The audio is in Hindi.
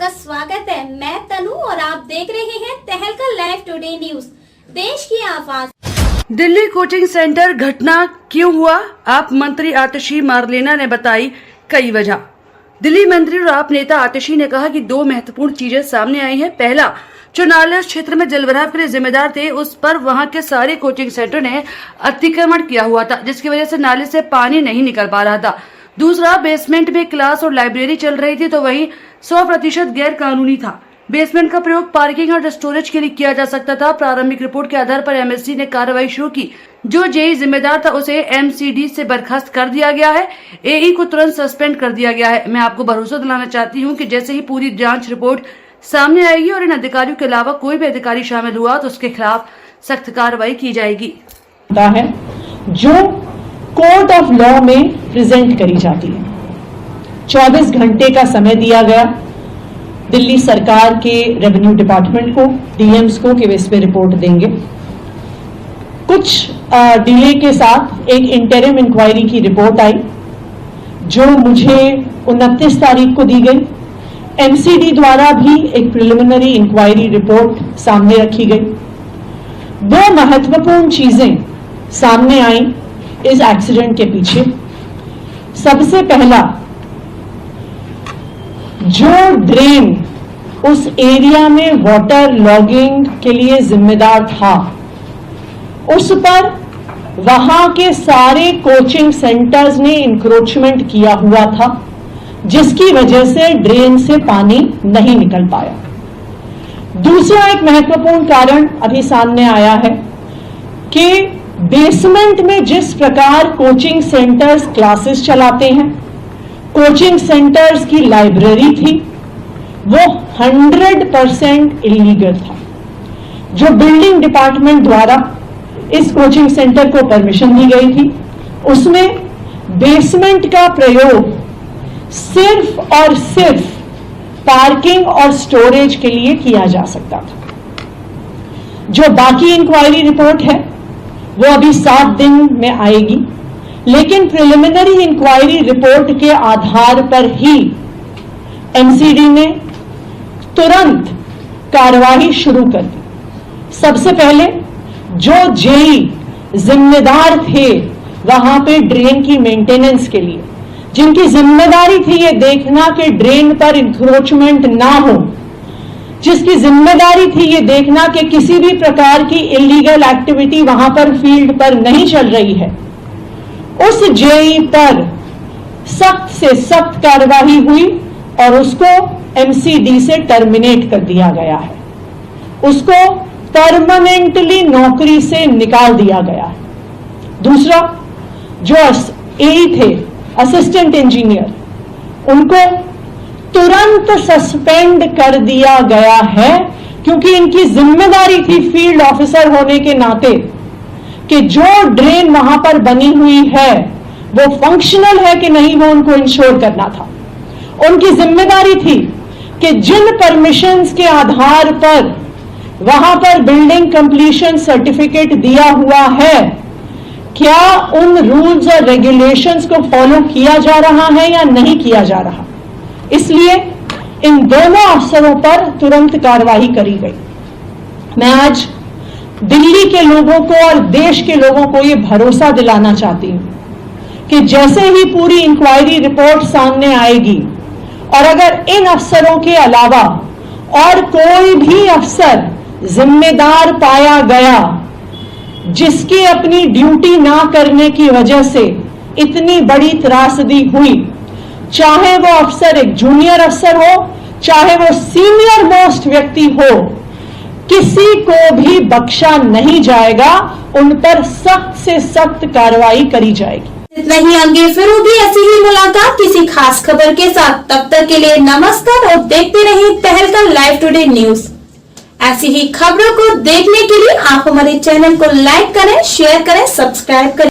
आपका स्वागत है। मैं तनु और आप देख रहे हैं तहलका लाइव टुडे न्यूज, देश की आवाज। दिल्ली कोचिंग सेंटर घटना क्यों हुआ? आप मंत्री आतिशी मारलेना ने बताई कई वजह। दिल्ली मंत्री और आप नेता आतिशी ने कहा कि दो महत्वपूर्ण चीजें सामने आई हैं। पहला, जो नाले उस क्षेत्र में जलभराव के लिए जिम्मेदार थे, उस पर वहां के सारे कोचिंग सेंटर ने अतिक्रमण किया हुआ था, जिसकी वजह से नाले से पानी नहीं निकल पा रहा था। दूसरा, बेसमेंट में क्लास और लाइब्रेरी चल रही थी, तो वही 100% गैर कानूनी था। बेसमेंट का प्रयोग पार्किंग और स्टोरेज के लिए किया जा सकता था। प्रारंभिक रिपोर्ट के आधार पर एमएससी ने कार्रवाई शुरू की। जो जेई जिम्मेदार था उसे एमसीडी से बर्खास्त कर दिया गया है। एई को तुरंत सस्पेंड कर दिया गया है। मैं आपको भरोसा दिलाना चाहती हूं कि जैसे ही पूरी जांच रिपोर्ट सामने आएगी और इन अधिकारियों के अलावा कोई भी अधिकारी शामिल हुआ तो उसके खिलाफ सख्त कार्रवाई की जाएगी। है जो कोर्ट ऑफ लॉ में प्रेजेंट करी जाती है। 24 घंटे का समय दिया गया दिल्ली सरकार के रेवेन्यू डिपार्टमेंट को, डीएम्स को, कि वे इस पे रिपोर्ट देंगे। कुछ डिले के साथ एक इंटरिम इंक्वायरी की रिपोर्ट आई जो मुझे 29 तारीख को दी गई। एमसीडी द्वारा भी एक प्रिलिमिनरी इंक्वायरी रिपोर्ट सामने रखी गई। दो महत्वपूर्ण चीजें सामने आई इस एक्सीडेंट के पीछे। सबसे पहला, जो ड्रेन उस एरिया में वाटर लॉगिंग के लिए जिम्मेदार था, उस पर वहां के सारे कोचिंग सेंटर्स ने इंक्रोचमेंट किया हुआ था, जिसकी वजह से ड्रेन से पानी नहीं निकल पाया। दूसरा एक महत्वपूर्ण कारण अभी सामने आया है कि बेसमेंट में जिस प्रकार कोचिंग सेंटर्स क्लासेस चलाते हैं, कोचिंग सेंटर्स की लाइब्रेरी थी, वो 100% इलीगल था। जो बिल्डिंग डिपार्टमेंट द्वारा इस कोचिंग सेंटर को परमिशन दी गई थी, उसमें बेसमेंट का प्रयोग सिर्फ और सिर्फ पार्किंग और स्टोरेज के लिए किया जा सकता था। जो बाकी इंक्वायरी रिपोर्ट है वो अभी 7 दिन में आएगी, लेकिन प्रिलिमिनरी इंक्वायरी रिपोर्ट के आधार पर ही एमसीडी ने तुरंत कार्रवाई शुरू कर दी। सबसे पहले जो जेई जिम्मेदार थे वहां पे ड्रेन की मेंटेनेंस के लिए, जिनकी जिम्मेदारी थी ये देखना कि ड्रेन पर इंक्रोचमेंट ना हो, जिसकी जिम्मेदारी थी ये देखना कि किसी भी प्रकार की इलीगल एक्टिविटी वहां पर फील्ड पर नहीं चल रही है, उस जेई पर सख्त से सख्त कार्रवाई हुई और उसको एमसीडी से टर्मिनेट कर दिया गया है। उसको परमानेंटली नौकरी से निकाल दिया गया है। दूसरा, जो एई थे, असिस्टेंट इंजीनियर, उनको तुरंत सस्पेंड कर दिया गया है, क्योंकि इनकी जिम्मेदारी थी फील्ड ऑफिसर होने के नाते कि जो ड्रेन वहां पर बनी हुई है वो फंक्शनल है कि नहीं, वो उनको इंश्योर करना था। उनकी जिम्मेदारी थी कि जिन परमिशंस के आधार पर वहां पर बिल्डिंग कंप्लीशन सर्टिफिकेट दिया हुआ है, क्या उन रूल्स और रेगुलेशंस को फॉलो किया जा रहा है या नहीं किया जा रहा। इसलिए इन दोनों अफसरों पर तुरंत कार्रवाई करी गई। मैं आज दिल्ली के लोगों को और देश के लोगों को यह भरोसा दिलाना चाहती हूं कि जैसे ही पूरी इंक्वायरी रिपोर्ट सामने आएगी और अगर इन अफसरों के अलावा और कोई भी अफसर जिम्मेदार पाया गया जिसकी अपनी ड्यूटी ना करने की वजह से इतनी बड़ी त्रासदी हुई, चाहे वो अफसर एक जूनियर अफसर हो, चाहे वो सीनियर मोस्ट व्यक्ति हो, किसी को भी बख्शा नहीं जाएगा। उन पर सख्त से सख्त कार्रवाई करी जाएगी। इतना ही, आगे फिर होगी ऐसी ही मुलाकात किसी खास खबर के साथ। तब तक के लिए नमस्कार और देखते रहिए तहलका लाइव टुडे न्यूज। ऐसी ही खबरों को देखने के लिए आप हमारे चैनल को लाइक करें, शेयर करें, सब्सक्राइब करें।